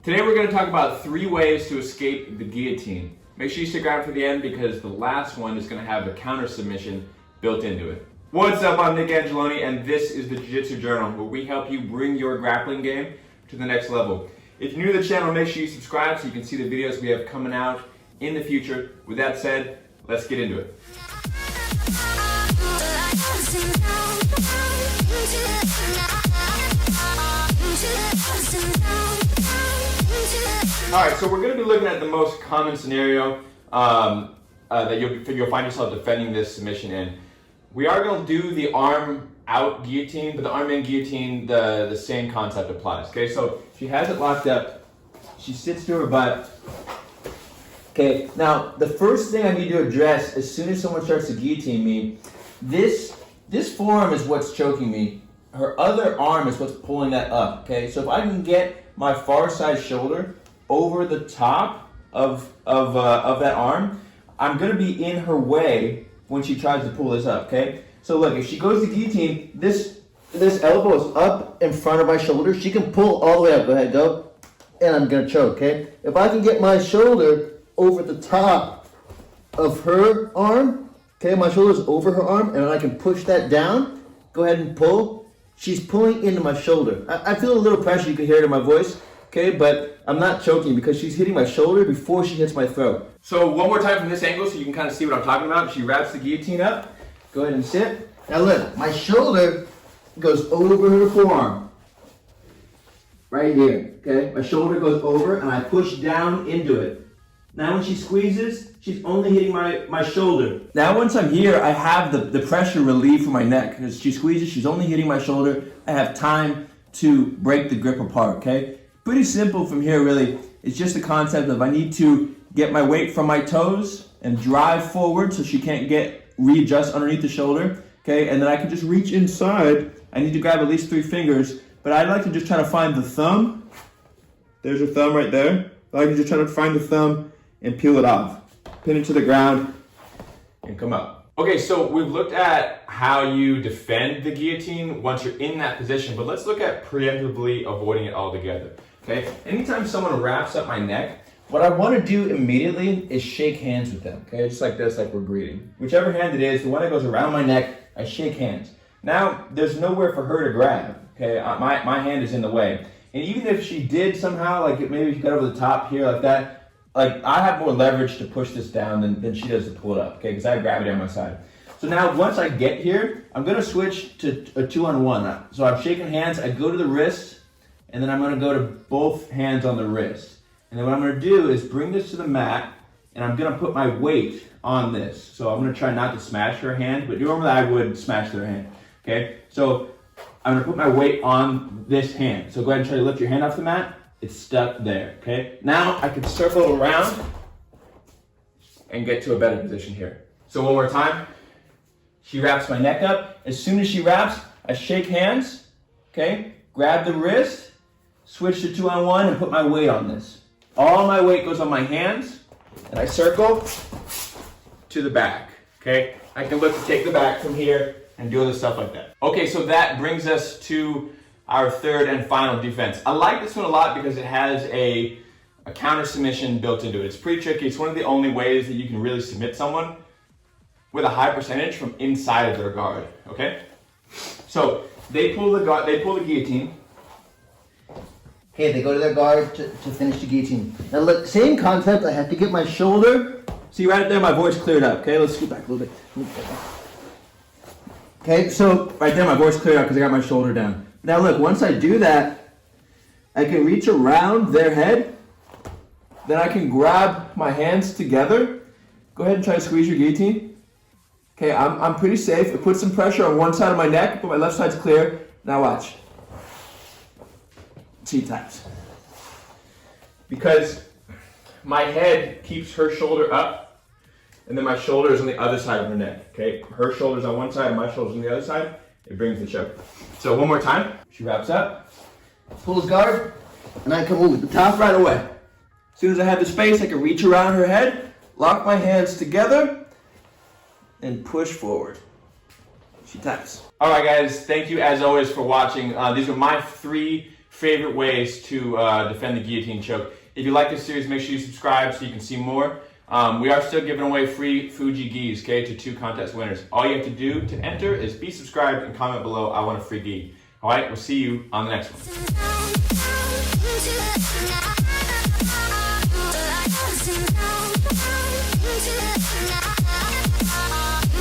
Today we're going to talk about 3 ways to escape the guillotine. Make sure you stick around for the end because the last one is going to have a counter submission built into it. What's up, I'm Nick Angeloni and this is the Jiu Jitsu Journal where we help you bring your grappling game to the next level. If you're new to the channel, make sure you subscribe so you can see the videos we have coming out in the future. With that said, let's get into it. Alright, so we're going to be looking at the most common scenario that you'll find yourself defending this submission in. We are going to do the arm out guillotine, but the arm in guillotine, the same concept applies. Okay, so she has it locked up, she sits to her butt. Okay, now the first thing I need to address as soon as someone starts to guillotine me, this forearm is what's choking me. Her other arm is what's pulling that up. Okay, so if I can get my far side shoulder over the top of that arm, I'm gonna be in her way when she tries to pull this up. Okay, so look, if she goes to guillotine, this elbow is up in front of my shoulder. She can pull all the way up. Go ahead, go, and I'm gonna choke. Okay, if I can get my shoulder over the top of her arm, okay, my shoulder's over her arm, and I can push that down. Go ahead and pull. She's pulling into my shoulder. I feel a little pressure, you can hear it in my voice, okay, but I'm not choking because she's hitting my shoulder before she hits my throat. So one more time from this angle so you can kind of see what I'm talking about. She wraps the guillotine up. Go ahead and sit. Now look, my shoulder goes over her forearm. Right here, okay? My shoulder goes over and I push down into it. Now when she squeezes, she's only hitting my shoulder. Now once I'm here, I have the pressure relieved from my neck. As she squeezes, she's only hitting my shoulder. I have time to break the grip apart, okay? Pretty simple from here, really. It's just the concept of I need to get my weight from my toes and drive forward so she can't readjust underneath the shoulder, okay? And then I can just reach inside. I need to grab at least 3 fingers, but I'd like to just try to find the thumb. There's her thumb right there. I can just try to find the thumb and peel it off. Pin it to the ground and come up. Okay, so we've looked at how you defend the guillotine once you're in that position, but let's look at preemptively avoiding it altogether. Okay, anytime someone wraps up my neck, what I want to do immediately is shake hands with them. Okay, just like this, like we're greeting. Whichever hand it is, the one that goes around my neck, I shake hands. Now, there's nowhere for her to grab. Okay, my hand is in the way. And even if she did somehow, like maybe she got over the top here like that, like I have more leverage to push this down than she does to pull it up, okay, because I have gravity on my side. So now once I get here, I'm going to switch to a 2-on-1. So I'm shaking hands, I go to the wrist, and then I'm going to go to both hands on the wrist. And then what I'm going to do is bring this to the mat, and I'm going to put my weight on this. So I'm going to try not to smash her hand, but normally I would smash their hand, okay? So I'm going to put my weight on this hand. So go ahead and try to lift your hand off the mat. It's stuck there, okay? Now I can circle around and get to a better position here. So one more time. She wraps my neck up. As soon as she wraps, I shake hands, okay? Grab the wrist, switch to 2-on-1 and put my weight on this. All my weight goes on my hands and I circle to the back, okay? I can look to take the back from here and do other stuff like that. Okay, so that brings us to our third and final defense. I like this one a lot because it has a counter submission built into it. It's pretty tricky. It's one of the only ways that you can really submit someone with a high percentage from inside of their guard, okay? So they pull the guillotine. Okay, they go to their guard to finish the guillotine. Now look, same concept. I have to get my shoulder. See right there, my voice cleared up, okay? Let's scoot back a little bit. Okay, so right there, my voice cleared up because I got my shoulder down. Now look, once I do that, I can reach around their head. Then I can grab my hands together. Go ahead and try to squeeze your guillotine. Okay, I'm pretty safe. It puts some pressure on one side of my neck, but my left side's clear. Now watch. T taps. Because my head keeps her shoulder up, and then my shoulder is on the other side of her neck. Okay, her shoulder's on one side and my shoulder's on the other side. It brings the choke. So one more time. She wraps up, pulls guard, and I come over the top right away. As soon as I have the space, I can reach around her head, lock my hands together, and push forward. She taps. All right, guys. Thank you as always for watching. These are my 3 favorite ways to defend the guillotine choke. If you like this series, make sure you subscribe so you can see more. We are still giving away free Fuji gis, okay, to 2 contest winners. All you have to do to enter is be subscribed and comment below, I want a free gi. All right, we'll see you on the next one.